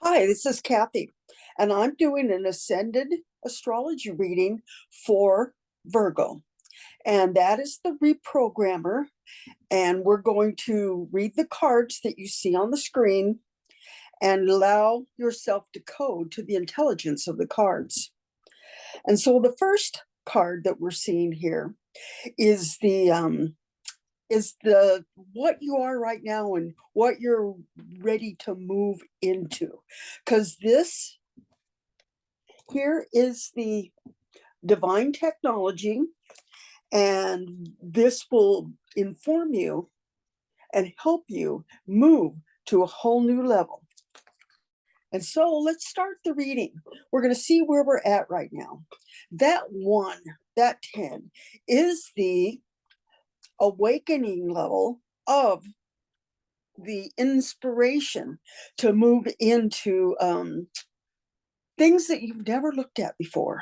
Hi, this is Kathy, and I'm doing an ascended astrology reading for Virgo, and that is the reprogrammer. And we're going to read the cards that you see on the screen and allow yourself to code to the intelligence of the cards. And so the first card that we're seeing here is the what you are right now and what you're ready to move into, because this here is the divine technology, and this will inform you and help you move to a whole new level. And so let's start the reading. We're going to see where we're at right now. That 1, that 10 is the awakening level of the inspiration to move into things that you've never looked at before,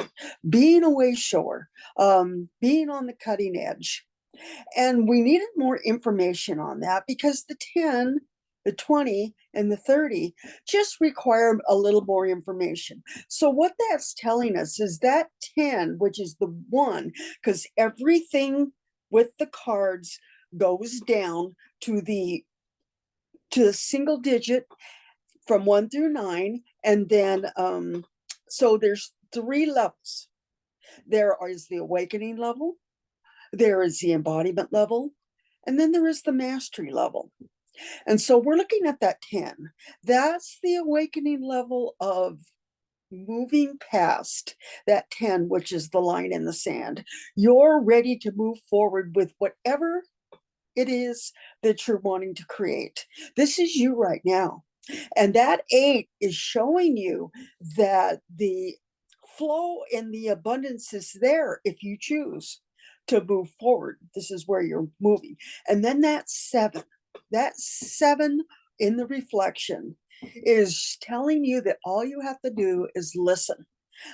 being away shore, being on the cutting edge. And we needed more information on that because the 10, the 20, and the 30 just require a little more information. So what that's telling us is that 10, which is the 1, because everything with the cards goes down to the single digit from 1 through 9, and then so there's 3 levels. There is the awakening level, there is the embodiment level, and then there is the mastery level. And so we're looking at that 10. That's the awakening level of moving past that 10, which is the line in the sand. You're ready to move forward with whatever it is that you're wanting to create. This is you right now. And that 8 is showing you that the flow and the abundance is there if you choose to move forward. This is where you're moving. And then that 7 in the reflection is telling you that all you have to do is listen.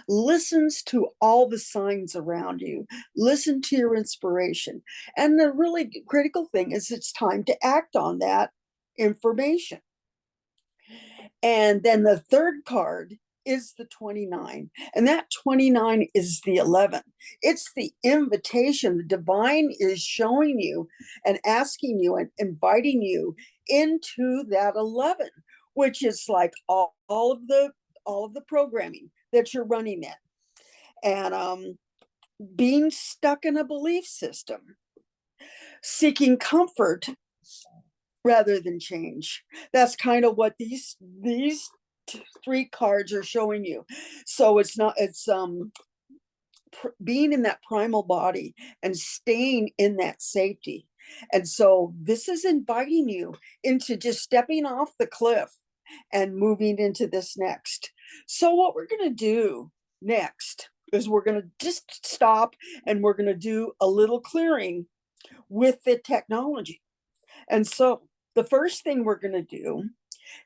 Listens to all the signs around you, listen to your inspiration. And the really critical thing is it's time to act on that information. And then the third card is the 29. And that 29 is the 11. It's the invitation. The divine is showing you and asking you and inviting you into that 11, which is like all of the programming that you're running in. And being stuck in a belief system, seeking comfort rather than change. That's kind of what these 3 cards are showing you. So it's being in that primal body and staying in that safety. And so this is inviting you into just stepping off the cliff and moving into this next. So what we're going to do next is we're going to just stop and we're going to do a little clearing with the technology. And so the first thing we're going to do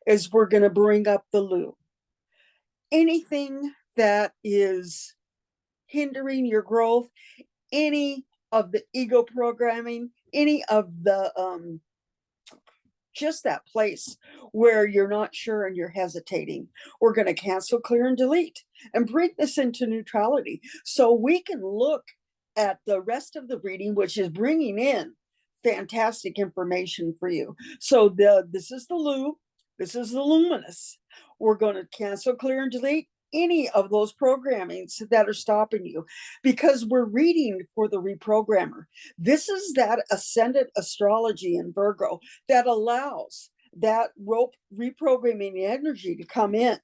is we're going to bring up the loop. Anything that is hindering your growth, any of the ego programming, any of the just that place where you're not sure and you're hesitating, we're going to cancel, clear, and delete and bring this into neutrality so we can look at the rest of the reading, which is bringing in fantastic information for you. So this is the loop, this is the luminous. We're going to cancel, clear, and delete any of those programmings that are stopping you, because we're reading for the reprogrammer. This is that ascendant astrology in Virgo that allows that reprogramming energy to come in.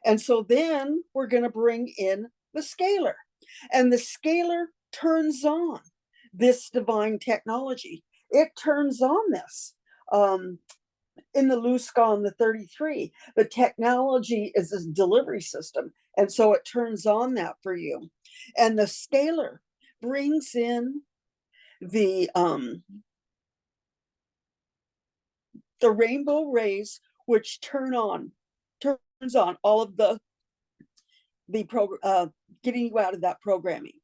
And so then we're going to bring in the scalar, and the scalar turns on this divine technology. It turns on this. In the Luska on the 33, the technology is a delivery system, and so it turns on that for you. And the scalar brings in the rainbow rays, which turns on all of the getting you out of that programming.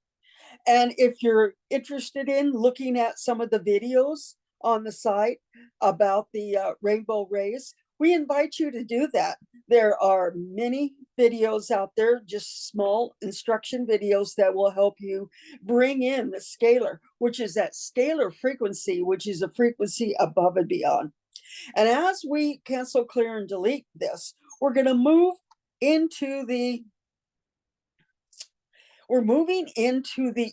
And if you're interested in looking at some of the videos on the site about the rainbow rays, we invite you to do that. There are many videos out there, just small instruction videos that will help you bring in the scalar, which is that scalar frequency, which is a frequency above and beyond. And as we cancel, clear, and delete this, we're going to move into the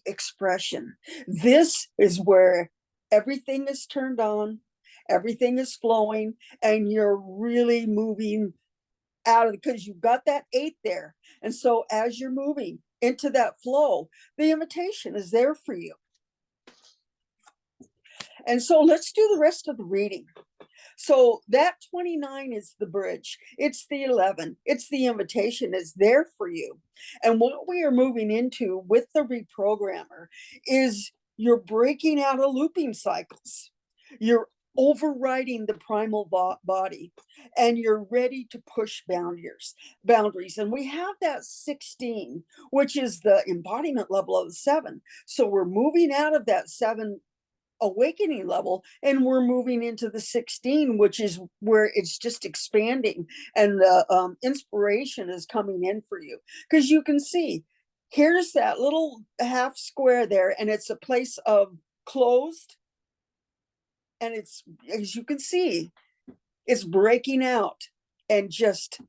expression. This is where everything is turned on, everything is flowing, and you're really moving out of, because you've got that 8 there. And so as you're moving into that flow, the invitation is there for you. And so let's do the rest of the reading. So that 29 is the bridge. It's the 11. It's the invitation. It's there for you. And what we are moving into with the reprogrammer is you're breaking out of looping cycles. You're overriding the primal body, and you're ready to push boundaries. And we have that 16, which is the embodiment level of the 7. So we're moving out of that 7 awakening level, and we're moving into the 16, which is where it's just expanding, and the inspiration is coming in for you, because you can see here's that little half square there, and it's a place of closed, and it's, as you can see, it's breaking out and just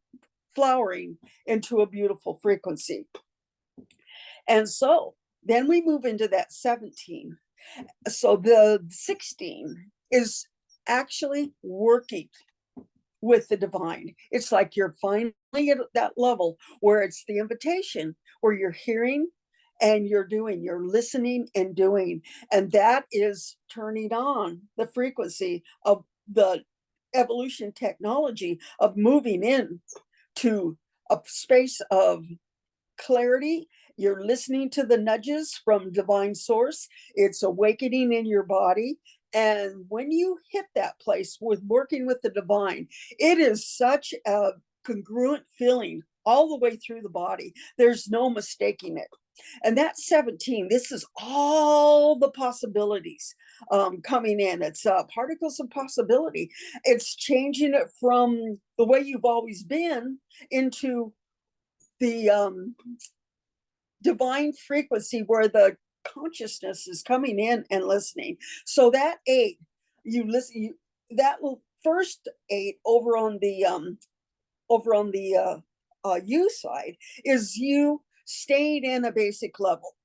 flowering into a beautiful frequency. And so then we move into that 17. So the 16 is actually working with the divine. It's like you're finally at that level where it's the invitation, where you're hearing and you're doing, you're listening and doing. And that is turning on the frequency of the evolution technology of moving in to a space of clarity. You're listening to the nudges from divine source. It's awakening in your body. And when you hit that place with working with the divine, it is such a congruent feeling all the way through the body. There's no mistaking it. And that 17, this is all the possibilities coming in. It's particles of possibility. It's changing it from the way you've always been into the divine frequency where the consciousness is coming in and listening. So that 8, you listen, that first 8 over on the you side is you stayed in a basic level.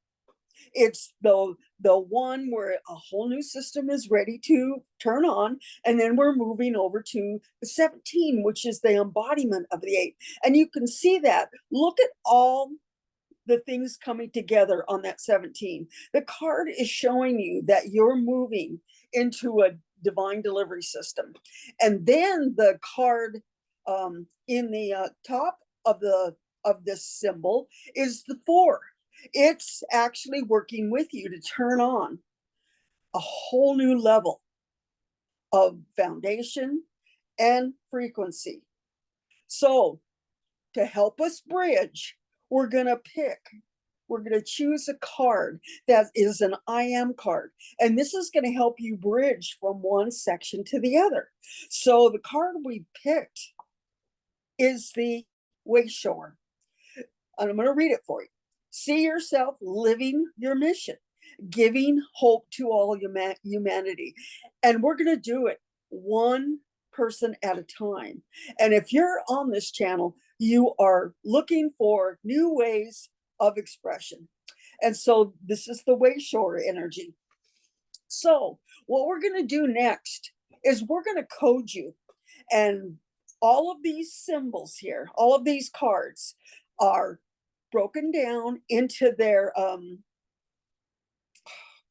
It's the one where a whole new system is ready to turn on, and then we're moving over to the 17, which is the embodiment of the 8. And you can see that. Look at all the things coming together on that 17. The card is showing you that you're moving into a divine delivery system. And then the card in the top of this symbol is the 4. It's actually working with you to turn on a whole new level of foundation and frequency. So to help us bridge, we're going to choose a card that is an I am card. And this is going to help you bridge from one section to the other. So the card we picked is the Wayshower. And I'm going to read it for you. See yourself living your mission, giving hope to all humanity. And we're going to do it one person at a time. And if you're on this channel, you are looking for new ways of expression. And so this is the Wayshower energy. So what we're going to do next is we're going to code you. And all of these symbols here, all of these cards are broken down into their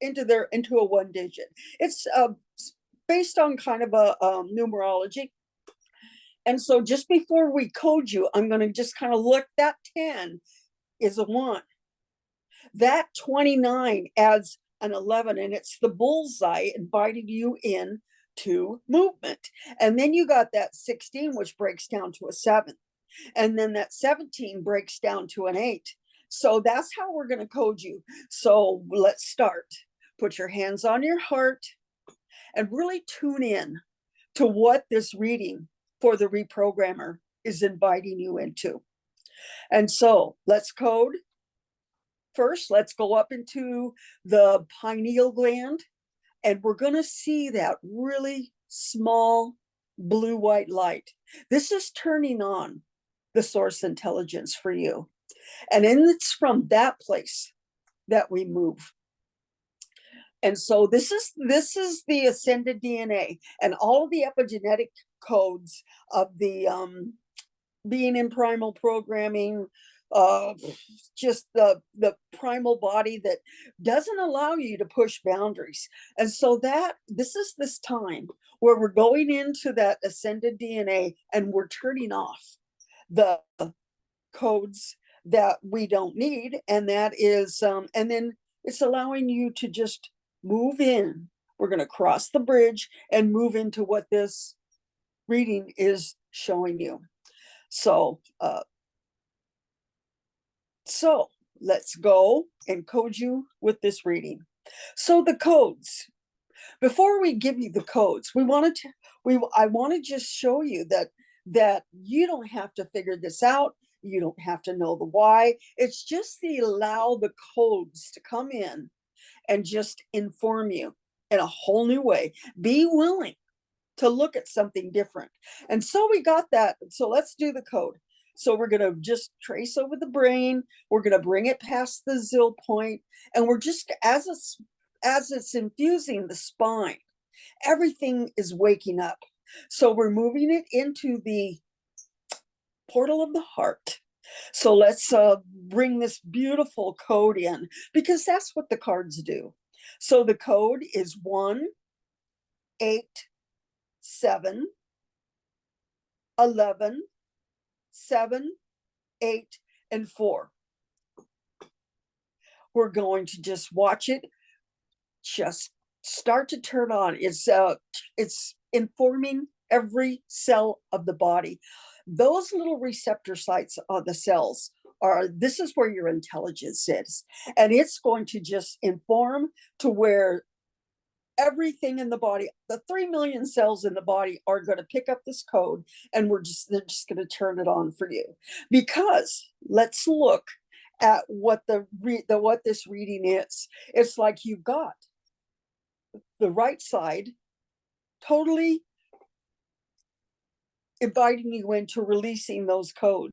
into a 1 digit. It's based on kind of a numerology. And so just before we code you, I'm going to just kind of look. That 10 is a 1. That 29 adds an 11, and it's the bullseye inviting you in to movement. And then you got that 16, which breaks down to a 7. And then that 17 breaks down to an 8. So that's how we're going to code you. So let's start. Put your hands on your heart and really tune in to what this reading for the reprogrammer is inviting you into. And so let's code. First, let's go up into the pineal gland, and we're going to see that really small blue-white light. This is turning on the source intelligence for you. And it's from that place that we move. And so this is the ascended DNA and all of the epigenetic codes of the being in primal programming, just the primal body that doesn't allow you to push boundaries. And so that this is this time where we're going into that ascended DNA and we're turning off the codes that we don't need. And that is and then it's allowing you to just move in. We're going to cross the bridge and move into what this reading is showing you. So let's go and code you with this reading. So the codes, before we give you the codes, I want to just show you that you don't have to figure this out. You don't have to know the why. It's just allow the codes to come in and just inform you in a whole new way. Be willing to look at something different. And so we got that. So let's do the code. So we're going to just trace over the brain. We're going to bring it past the zill point. And we're just, as it's infusing the spine, everything is waking up. So we're moving it into the portal of the heart. So let's bring this beautiful code in, because that's what the cards do. So the code is 1, 8, 7, 11, 7, 8, and 4. We're going to just watch it just start to turn on. It's informing every cell of the body. Those little receptor sites on the cells this is where your intelligence is. And it's going to just inform to where everything in the body, the 3 million cells in the body, are going to pick up this code, and they're just going to turn it on for you. Because let's look at what what this reading is. It's like you've got the right side totally inviting you into releasing those codes.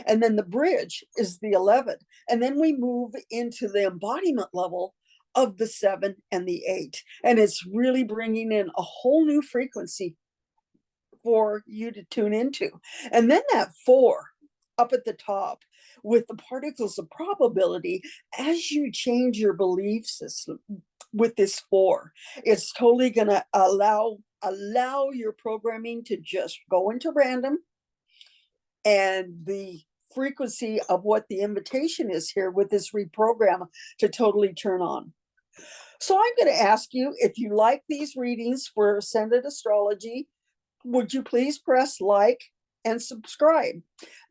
And then the bridge is the 11. And then we move into the embodiment level of the 7 and the 8. And it's really bringing in a whole new frequency for you to tune into. And then that 4 up at the top with the particles of probability, as you change your belief system with this 4, it's totally going to allow your programming to just go into random, and the frequency of what the invitation is here with this reprogram to totally turn on. So I'm going to ask you, if you like these readings for Ascended Astrology, would you please press like and subscribe?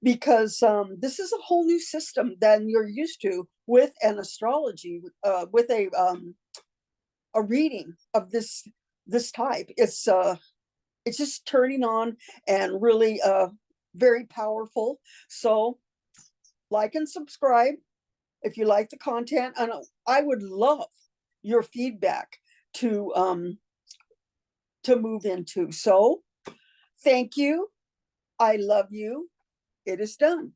Because this is a whole new system than you're used to with an astrology, with a reading of this type. It's just turning on and really very powerful. So like and subscribe if you like the content, and I would love your feedback to move into. So thank you. I love you. It is done.